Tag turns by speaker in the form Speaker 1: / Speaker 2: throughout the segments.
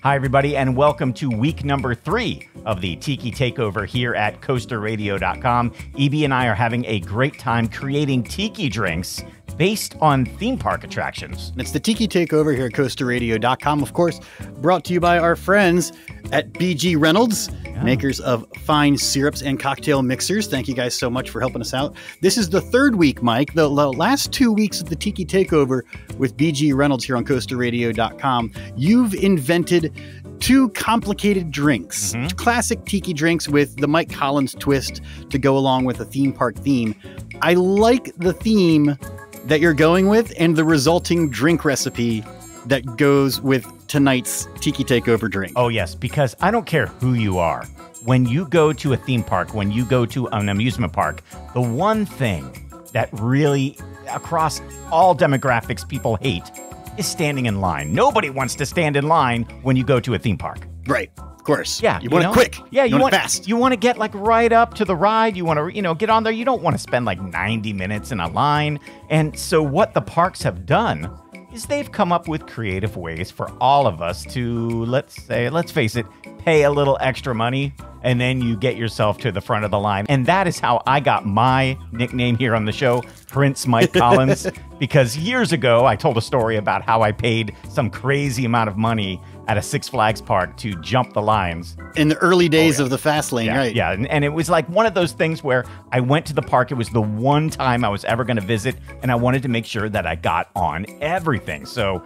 Speaker 1: Hi, everybody, and welcome to week number 3 of the Tiki Takeover here at CoasterRadio.com. EB and I are having a great time creating tiki drinks based on theme park attractions.
Speaker 2: It's the Tiki Takeover here at CoasterRadio.com, of course, brought to you by our friends at BG Reynolds, makers of fine syrups and cocktail mixers. Thank you guys so much for helping us out. This is the third week, Mike. The last 2 weeks of the Tiki Takeover with BG Reynolds here on CoasterRadio.com. You've invented 2 complicated drinks, classic tiki drinks with the Mike Collins twist to go along with a theme park theme. I like the theme that you're going with and the resulting drink recipe that goes with tonight's Tiki Takeover drink.
Speaker 1: Oh, yes, because I don't care who you are. When you go to a theme park, when you go to an amusement park, the one thing that really, across all demographics, people hate is standing in line. Nobody wants to stand in line when you go to a theme park.
Speaker 2: Right. Of course.
Speaker 1: Yeah.
Speaker 2: You want it quick.
Speaker 1: Yeah.
Speaker 2: You want it fast.
Speaker 1: You want to get like right up to the ride. You want to, get on there. You don't want to spend like 90 minutes in a line. And so what the parks have done is they've come up with creative ways for all of us to, let's face it, pay a little extra money, and then you get yourself to the front of the line. And that is how I got my nickname here on the show, Prince Mike Collins, because years ago, I told a story about how I paid some crazy amount of money at a Six Flags park to jump the lines.
Speaker 2: In the early days of the fast lane, right?
Speaker 1: Yeah, and it was like one of those things where I went to the park. It was the one time I was ever going to visit, and I wanted to make sure that I got on everything. So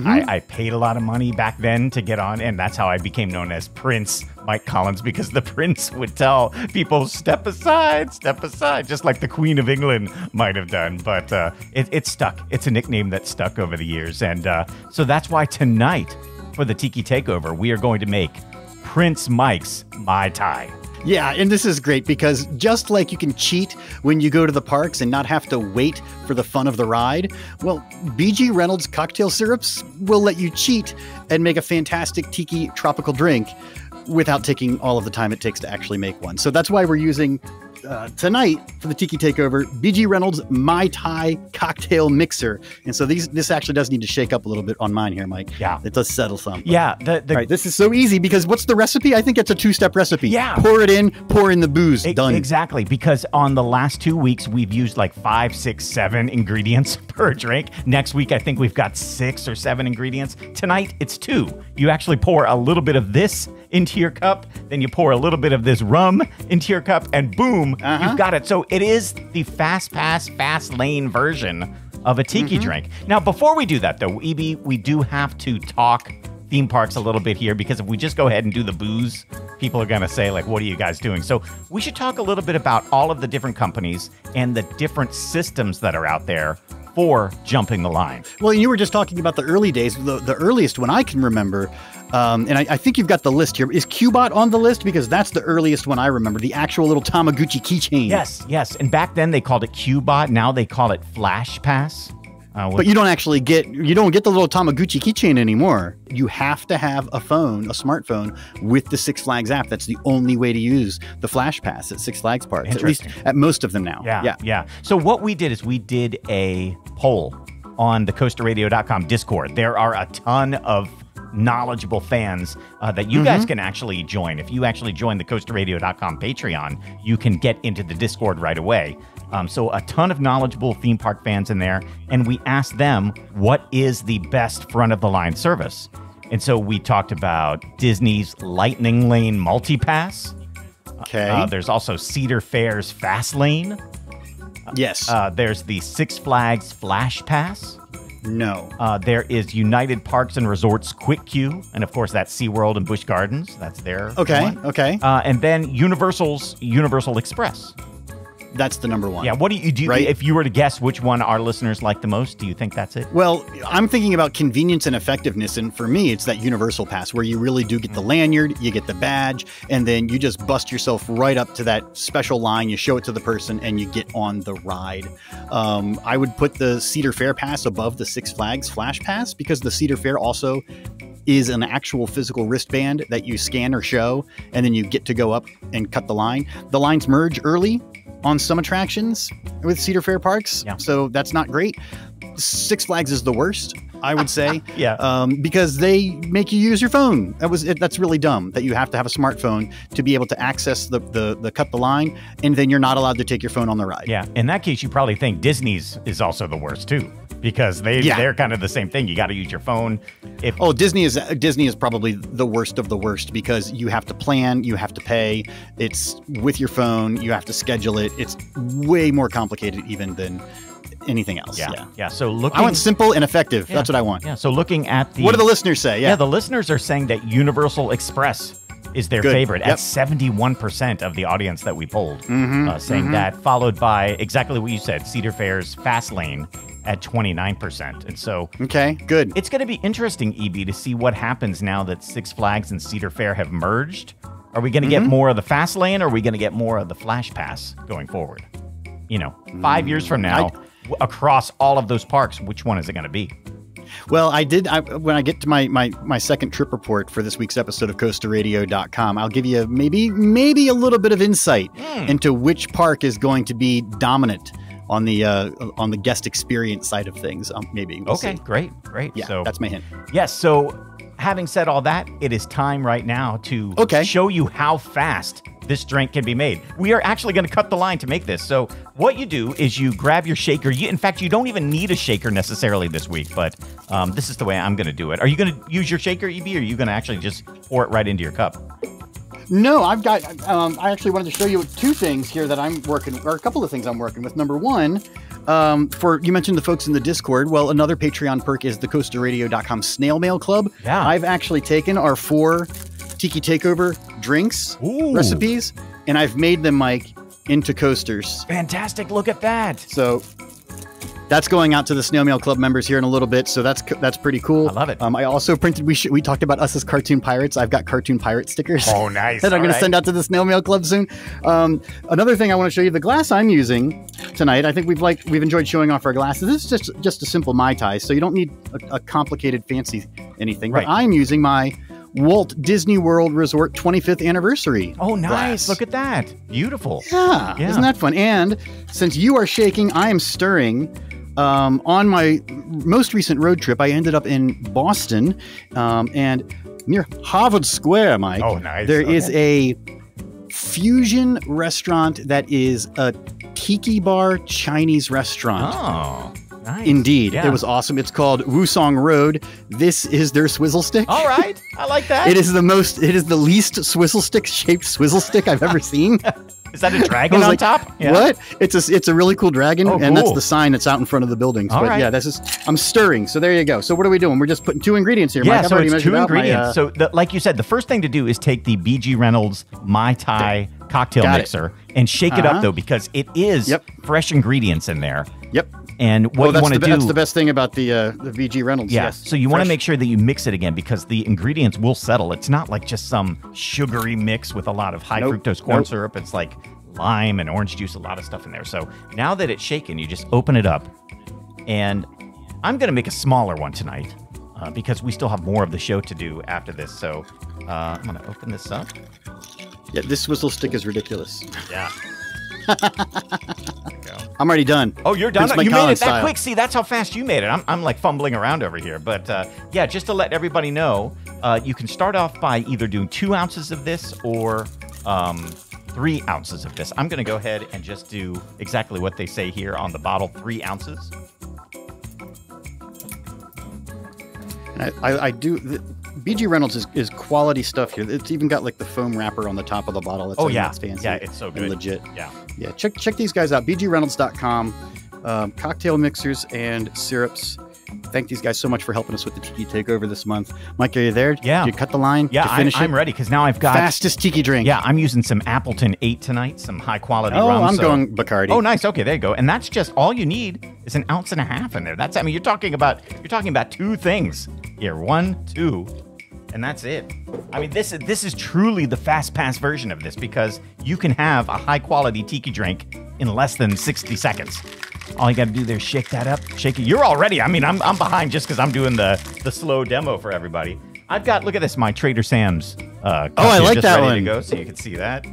Speaker 1: I paid a lot of money back then to get on, and that's how I became known as Prince Mike Collins, because the Prince would tell people, step aside, just like the Queen of England might have done. But it stuck. It's a nickname that stuck over the years. And so that's why tonight, for the Tiki Takeover, we are going to make Prince Mike's Mai Tai.
Speaker 2: Yeah, and this is great because just like you can cheat when you go to the parks and not have to wait for the fun of the ride, well, BG Reynolds cocktail syrups will let you cheat and make a fantastic tiki tropical drink without taking all of the time it takes to actually make one. So that's why we're using tonight for the Tiki Takeover, BG Reynolds Mai Tai cocktail mixer. And so this actually does need to shake up a little bit on mine here, Mike. Yeah. It does settle some.
Speaker 1: Yeah.
Speaker 2: All right, this is so easy because what's the recipe? I think it's a 2-step recipe.
Speaker 1: Yeah.
Speaker 2: Pour in the booze. Done.
Speaker 1: Exactly. Because on the last 2 weeks, we've used like 5, 6, 7 ingredients per drink. Next week, I think we've got 6 or 7 ingredients. Tonight, it's 2. You actually pour a little bit of this into your cup, then you pour a little bit of this rum into your cup, and boom, you've got it. So it is the fast lane version of a tiki drink. Now, before we do that, though, EB, we do have to talk theme parks a little bit here, because if we just go ahead and do the booze, people are going to say, like, what are you guys doing? So we should talk a little bit about all of the different companies and the different systems that are out there for jumping the line.
Speaker 2: Well, you were just talking about the early days. The earliest one I can remember, and I think you've got the list here. Is Qbot on the list? Because that's the earliest one I remember, the actual little Tamagotchi keychain.
Speaker 1: Yes. And back then they called it Qbot. Now they call it Flash Pass.
Speaker 2: But you don't get the little Tamagotchi keychain anymore. You have to have a smartphone with the Six Flags app. That's the only way to use the Flash Pass at Six Flags parks, at least at most of them now.
Speaker 1: Yeah. So what we did is we did a poll on the CoasterRadio.com Discord. There are a ton of knowledgeable fans that you guys can actually join. If you actually join the CoasterRadio.com Patreon, you can get into the Discord right away. So a ton of knowledgeable theme park fans in there, and we asked them what is the best front-of-the-line service. And so we talked about Disney's Lightning Lane Multipass.
Speaker 2: Okay.
Speaker 1: There's also Cedar Fair's Fast Lane.
Speaker 2: Yes.
Speaker 1: There's the Six Flags Flash Pass.
Speaker 2: No.
Speaker 1: There is United Parks and Resorts Quick Queue, and of course that's SeaWorld and Busch Gardens. That's their one.
Speaker 2: Okay.
Speaker 1: And then Universal's Universal Express.
Speaker 2: That's the number one.
Speaker 1: Yeah, what do you do? Right? If you were to guess which one our listeners like the most, do you think that's it?
Speaker 2: Well, I'm thinking about convenience and effectiveness, and for me, it's that Universal Pass where you really do get the lanyard, you get the badge, and then you just bust yourself right up to that special line, you show it to the person, and you get on the ride. I would put the Cedar Fair Pass above the Six Flags Flash Pass, because the Cedar Fair also is an actual physical wristband that you scan or show, and then you get to go up and cut the line. The lines merge early on some attractions with Cedar Fair parks, so that's not great. Six Flags is the worst. I would say.
Speaker 1: Yeah.
Speaker 2: Because they make you use your phone. That's really dumb that you have to have a smartphone to be able to access the cut the line, and then you're not allowed to take your phone on the ride.
Speaker 1: Yeah. In that case, you probably think Disney's is also the worst too, because they're kind of the same thing. You got to use your phone.
Speaker 2: Disney is probably the worst of the worst, because you have to plan, you have to pay. It's with your phone, you have to schedule it. It's way more complicated even than anything else.
Speaker 1: Yeah. So
Speaker 2: I want simple and effective. That's what I want.
Speaker 1: Yeah. So looking at
Speaker 2: what do the listeners say?
Speaker 1: Yeah, the listeners are saying that Universal Express is their favorite at 71% of the audience that we polled, saying that, followed by exactly what you said, Cedar Fair's Fast Lane at 29%. And so
Speaker 2: okay, good.
Speaker 1: It's going to be interesting, EB, to see what happens now that Six Flags and Cedar Fair have merged. Are we going to get more of the Fast Lane, or are we going to get more of the Flash Pass going forward? 5 years from now, across all of those parks, which one is it going to be?
Speaker 2: Well, when I get to my second trip report for this week's episode of CoasterRadio.com, I'll give you maybe a little bit of insight into which park is going to be dominant on the guest experience side of things. Maybe. We'll see.
Speaker 1: Great.
Speaker 2: Yeah,
Speaker 1: so
Speaker 2: that's my hint.
Speaker 1: Yes. So having said all that, it is time right now to show you how fast this drink can be made. We are actually going to cut the line to make this. So what you do is you grab your shaker. In fact, you don't even need a shaker necessarily this week, but this is the way I'm going to do it. Are you going to use your shaker, EB, or are you going to actually just pour it right into your cup?
Speaker 2: No, I've got, I actually wanted to show you two things here that I'm working, or a couple of things I'm working with. Number one, you mentioned the folks in the Discord. Well, another Patreon perk is the CoasterRadio.com Snail Mail Club.
Speaker 1: Yeah.
Speaker 2: I've actually taken our 4 Tiki Takeover drinks recipes, and I've made them, Mike, into coasters.
Speaker 1: Fantastic. Look at that.
Speaker 2: So that's going out to the Snail Mail Club members here in a little bit, so that's pretty cool.
Speaker 1: I love it.
Speaker 2: I also printed, we talked about us as cartoon pirates. I've got cartoon pirate stickers.
Speaker 1: Oh, nice.
Speaker 2: that I'm going to send out to the Snail Mail Club soon. Another thing I want to show you, the glass I'm using tonight, I think we've enjoyed showing off our glasses. This is just a simple Mai Tai, so you don't need a complicated, fancy anything.
Speaker 1: Right.
Speaker 2: But I'm using my Walt Disney World Resort 25th anniversary.
Speaker 1: Oh, nice.
Speaker 2: glass.
Speaker 1: Look at that. Beautiful.
Speaker 2: Yeah. Isn't that fun? And since you are shaking, I am stirring. On my most recent road trip, I ended up in Boston, and near Harvard Square, Mike.
Speaker 1: Oh, nice.
Speaker 2: There is a fusion restaurant that is a tiki bar Chinese restaurant.
Speaker 1: Oh, nice.
Speaker 2: Indeed.
Speaker 1: Yeah.
Speaker 2: It was awesome. It's called Wusong Road. This is their swizzle stick.
Speaker 1: All right. I like that.
Speaker 2: It is the least swizzle stick shaped swizzle stick I've ever seen.
Speaker 1: Is that a dragon on top?
Speaker 2: Yeah. What? It's a really cool dragon, and that's
Speaker 1: cool.
Speaker 2: the sign that's out in front of the buildings.
Speaker 1: All
Speaker 2: but
Speaker 1: right.
Speaker 2: yeah, I'm stirring. So there you go. So what are we doing? We're just putting 2 ingredients here.
Speaker 1: Yeah,
Speaker 2: Mike, I've
Speaker 1: so
Speaker 2: already
Speaker 1: it's 2
Speaker 2: measured out
Speaker 1: ingredients. Like you said, the first thing to do is take the BG Reynolds Mai Tai cocktail mixer and shake it up, though, because it is fresh ingredients in there.
Speaker 2: Yep.
Speaker 1: And what you want to do...
Speaker 2: That's the best thing about the VG Reynolds.
Speaker 1: Yeah,
Speaker 2: yes.
Speaker 1: so you want to make sure that you mix it again, because the ingredients will settle. It's not like just some sugary mix with a lot of high fructose corn syrup. It's like lime and orange juice, a lot of stuff in there. So now that it's shaken, you just open it up. And I'm going to make a smaller one tonight because we still have more of the show to do after this. So I'm going to open this up.
Speaker 2: Yeah, this swizzle stick is ridiculous.
Speaker 1: Yeah.
Speaker 2: I'm already done.
Speaker 1: Oh, you're done?
Speaker 2: Prince
Speaker 1: You
Speaker 2: Mike
Speaker 1: made it
Speaker 2: Collins
Speaker 1: that
Speaker 2: style.
Speaker 1: quick. See, that's how fast you made it. I'm like fumbling around over here. But yeah, just to let everybody know, you can start off by either doing 2 ounces of this or 3 ounces of this. I'm going to go ahead and just do exactly what they say here on the bottle, 3 ounces.
Speaker 2: I do. BG Reynolds is quality stuff here. It's even got like the foam wrapper on the top of the bottle. That's it's fancy.
Speaker 1: Yeah, it's so good.
Speaker 2: And legit.
Speaker 1: Yeah.
Speaker 2: Check these guys out. BGReynolds.com. Cocktail mixers and syrups. Thank these guys so much for helping us with the Tiki Takeover this month. Mike, are you there?
Speaker 1: Yeah.
Speaker 2: Did you cut the line?
Speaker 1: Yeah,
Speaker 2: Did you finish
Speaker 1: I'm ready because now I've got
Speaker 2: fastest tiki drink.
Speaker 1: Yeah, I'm using some Appleton 8 tonight, some high quality rum.
Speaker 2: I'm going Bacardi.
Speaker 1: Oh, nice. Okay, there you go. And that's just all you need is 1.5 ounces in there. That's, I mean, you're talking about 2 things here. 1, 2, and that's it. I mean, this is truly the fast pass version of this because you can have a high quality tiki drink in less than 60 seconds. All you got to do there is shake that up, shake it. You're already, I mean, I'm behind just because I'm doing the slow demo for everybody. I've got, look at this, my Trader Sam's cup
Speaker 2: I like
Speaker 1: just
Speaker 2: that
Speaker 1: ready
Speaker 2: one.
Speaker 1: to go, so you can see that.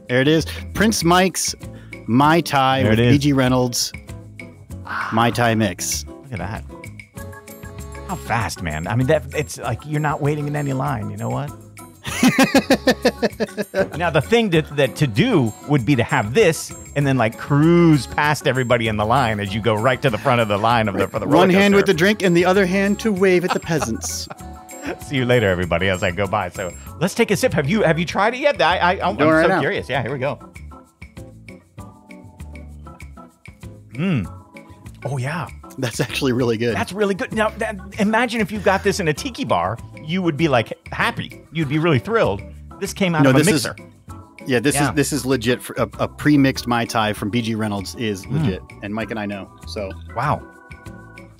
Speaker 2: There it is. Prince Mike's Mai Tai
Speaker 1: There
Speaker 2: with
Speaker 1: it is.
Speaker 2: BG Reynolds Mai Tai mix.
Speaker 1: Look at that. How fast, man. I mean, it's like you're not waiting in any line. You know what? Now, the thing that to do would be to have this and then like cruise past everybody in the line as you go right to the front of the line for the roller
Speaker 2: One hand
Speaker 1: coaster.
Speaker 2: with the drink and the other hand to wave at the peasants.
Speaker 1: See you later, everybody, as I go by. So let's take a sip. Have you tried it yet? I'm so
Speaker 2: right now.
Speaker 1: curious. Yeah, here we go. Oh, yeah.
Speaker 2: That's actually really good.
Speaker 1: That's really good. Now, imagine if you got this in a tiki bar, you would be like happy. You'd be really thrilled. This came out of a mixer.
Speaker 2: This is legit. For a pre-mixed Mai Tai from BG Reynolds is legit, and Mike and I know. So
Speaker 1: wow.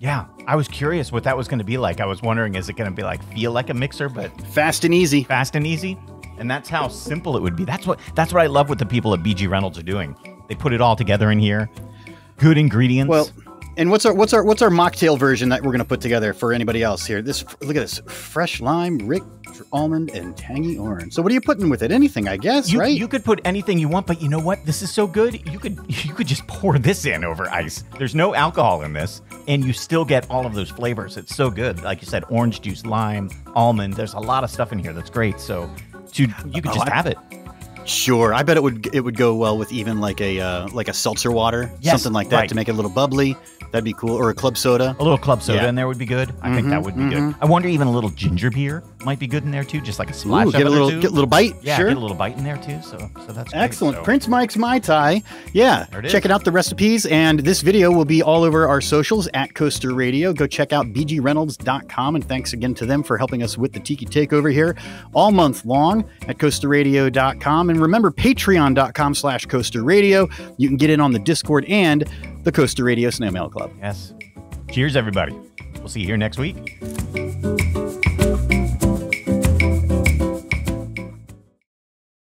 Speaker 1: Yeah, I was curious what that was going to be like. I was wondering, is it going to be like feel like a mixer, but
Speaker 2: fast and easy?
Speaker 1: Fast and easy, and that's how simple it would be. That's what I love what the people at BG Reynolds are doing. They put it all together in here. Good ingredients.
Speaker 2: Well, and what's our mocktail version that we're going to put together for anybody else here? Look at this: fresh lime, rich almond, and tangy orange. So what are you putting with it? Anything, I guess, right?
Speaker 1: You could put anything you want, but you know what? This is so good. You could just pour this in over ice. There's no alcohol in this, and you still get all of those flavors. It's so good. Like you said, orange juice, lime, almond. There's a lot of stuff in here that's great. So you could just have it.
Speaker 2: Sure, I bet it would go well with even like a seltzer water, something like that, to make it a little bubbly. That'd be cool, or a club soda.
Speaker 1: A little club soda in there would be good. I think that would be good. I wonder even a little ginger beer might be good in there too, just like a splash.
Speaker 2: Get a little bite.
Speaker 1: Yeah,
Speaker 2: sure.
Speaker 1: Get a little bite in there too. So that's
Speaker 2: excellent.
Speaker 1: Great, so.
Speaker 2: Prince Mike's Mai Tai. Yeah, checking out the recipes, and this video will be all over our socials at Coaster Radio. Go check out bgreynolds.com, and thanks again to them for helping us with the Tiki Takeover here all month long at coasterradio.com. And remember, patreon.com/Coaster Radio. You can get in on the Discord and the Coaster Radio Snail Mail Club.
Speaker 1: Yes. Cheers, everybody. We'll see you here next week.